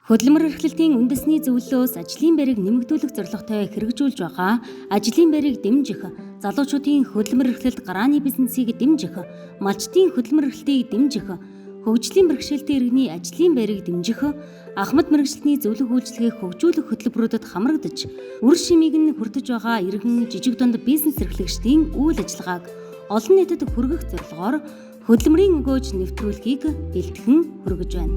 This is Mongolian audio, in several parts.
Хөдөлмөр эрхлэлтийн үндэсний зөвлөлөөс ажлын байрыг нэмэгдүүлэх зорилготой хэрэгжүүлж байгаа ажлын байрыг дэмжих, залуучуудын хөдөлмөр эрхлэлт гарааны бизнесийг дэмжих, малчдын хөдөлмөр эрхлэлтийг дэмжих, хөгжлийн бэрхшээлтэй иргэний ажлын байрыг дэмжих, ахмад мэргэжилтний зөвлөх үйлчилгээг хөгжүүлэх хөтөлбөрүүдэд хамрагдаж, үр шимийг нь хүртэж байгаа иргэн жижиг дунд бизнес эрхлэгчдийн үйл ажиллагааг олон нийтэд хүргэх зорилгоор хөдөлмөрийн өгөөж нэвтрүүлгийг бэлтгэн хүргэж байна.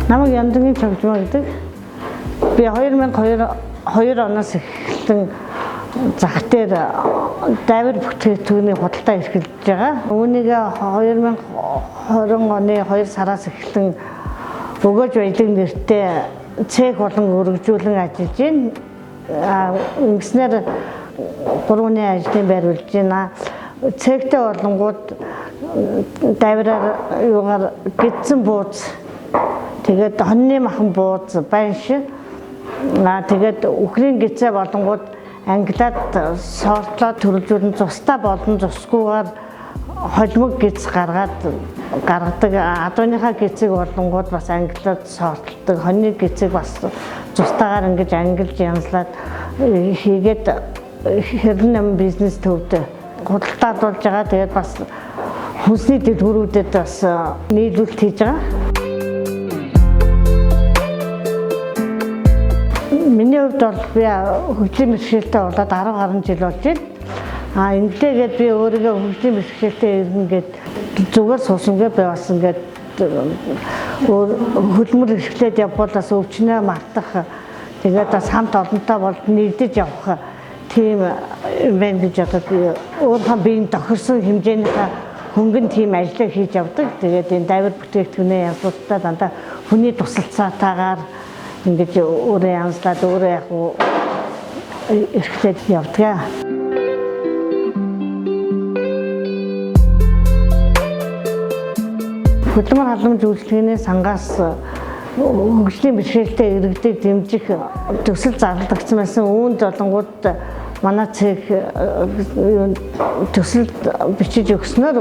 Намайг Яндрын Чавжмаа гэдэг. Би 2002 оноос эхэлсэн зах дээр дайвар бүтээгдэхүүний худалдаа эрхэлж байгаа. Үүнийг 2020 оны 2 сараас эхэлсэн өгөөж баялаг нэртэй цех болон өргөжүүлэн ажиллаж байна. Ингэснээр 3 ажлын байр болж байна. Цехтэй болонгууд дайвараар юугаар гидсэн бууз, тэгээд хоньны махан бууз, банш, тэгээд үхрийн гизээ болонгууд англиад сортлоод төрөлжүүлэн цустай болон цусгүйгээр холимог гиз гаргадаг. Адууныхаа гизийг болонгууд бас англиад сортолдог. Хоньны гизийг бас цустайгаар ингэж ангилж янзлаад хийгээд хэрнэм бизнес төвд худалдаадуулж байгаа. Тэгээд бас хүнсний дэлгүүрүүдэд бас нийлүүлэлт хийж байгаа. Миний хувьд бол би хөгжлийн бэрхшээлтэй болоод 10 гаруй жил болж байна. Ингэдээгээд би өөрийгөө хөгжлийн бэрхшээлтэй иргэн гээд зүгээр суусангээ би бас ингээд хөдөлмөр эрхлээд явбал бас өвчнөө мартах, тэгээд бас хамт олонтой бол нэгдэж явах тийм юм байна гэж бодоод өөрийнхөө биеийн тохирсон хэмжээнийхээ хөнгөн тийм ажлыг хийж явдаг. Тэгээд энэ дайвар бүтээгдэхүүнээ янзлуудаа дандаа хүний тусалцаатаагаар ингэж өөрөө янзлаад өөрөө яг эрхлээд явдаг. Хөдөлмөр халамж үйлчилгээний сангаас хөгжлийн бэрхшээлтэй иргэдийг дэмжих төсөл зарлагдсан байсан. Үүнд болонгууд манай цех төсөл бичиж өгснөөр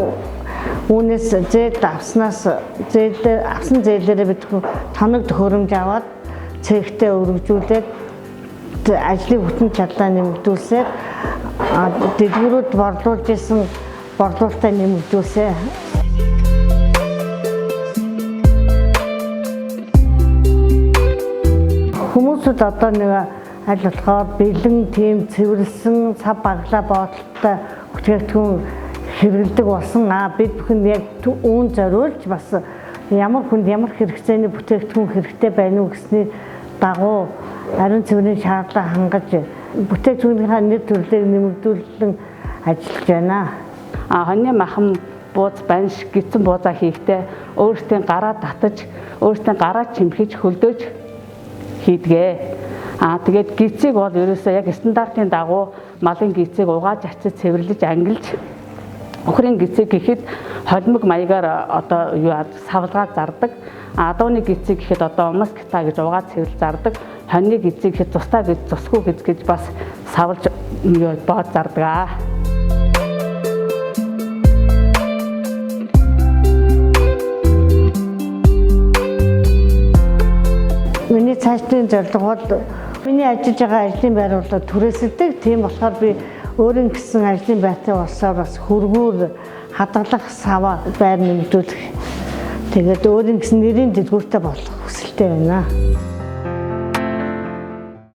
үүнээс зээл авсан зээлээрээ бид тоног төхөөрөмж аваад цехтэй өргөжүүлээд ажлын хүчин чадлаа нэмэгдүүлсээр дэлгүүрүүд борлуулж исэн борлуулалтаа нэмэгдүүлсэ. Хүмүүсүүд одоо нэг аль болохоор бэлэн тийм цэвэрлсэн цав баглаа боотолтой бүтээгдэхүүн хэрэглэдэг болсон. Бид бүхэн яг үүн зориулж бас ямар хүнд ямар хэрэгцээний бүтээгдэхүүн хэрэгтэй байна уу гэсний дагуу ариун цэврийн шаардлага хангаж бүтээгдэхүүнийхээ нэр төрлийг нэмэгдүүлэн ажиллаж байна. Хоньны махан бууз, банш, гидсэн буузаа хийхдээ өөрсдийн гараа татаж, өөрсдийн гараа чимхэж хөлдөөж хийдгээ. Тэгээд гидсийг бол ерөөсөө яг стандартын дагуу малын гидсийг угааж ачиж цэвэрлэж ангилж, өхрийн гидсийг гэхэд холимог маягаар одоо савлгаад зардаг. Адууны гидсийг гэхэд одоо умаскта гэж угаад цэвэрлж зардаг. Хоньны гидсийг гэхэд цустай гэж цусгүй гидс гэж бас савлж боод зардаг. Миний цаашдын зорилго бол миний ажиллаж байгаа ажлын байр бол түрээсэлдэг. Тийм болохоор би өөрийн гэсэн ажлын байртай болсоор бас хөргүүр хадгалах сава байр нэмэгдүүлэх. Тэгээд өөрийн гэсэн нэрийн дэлгүүртэй болох хүсэлтэй байна.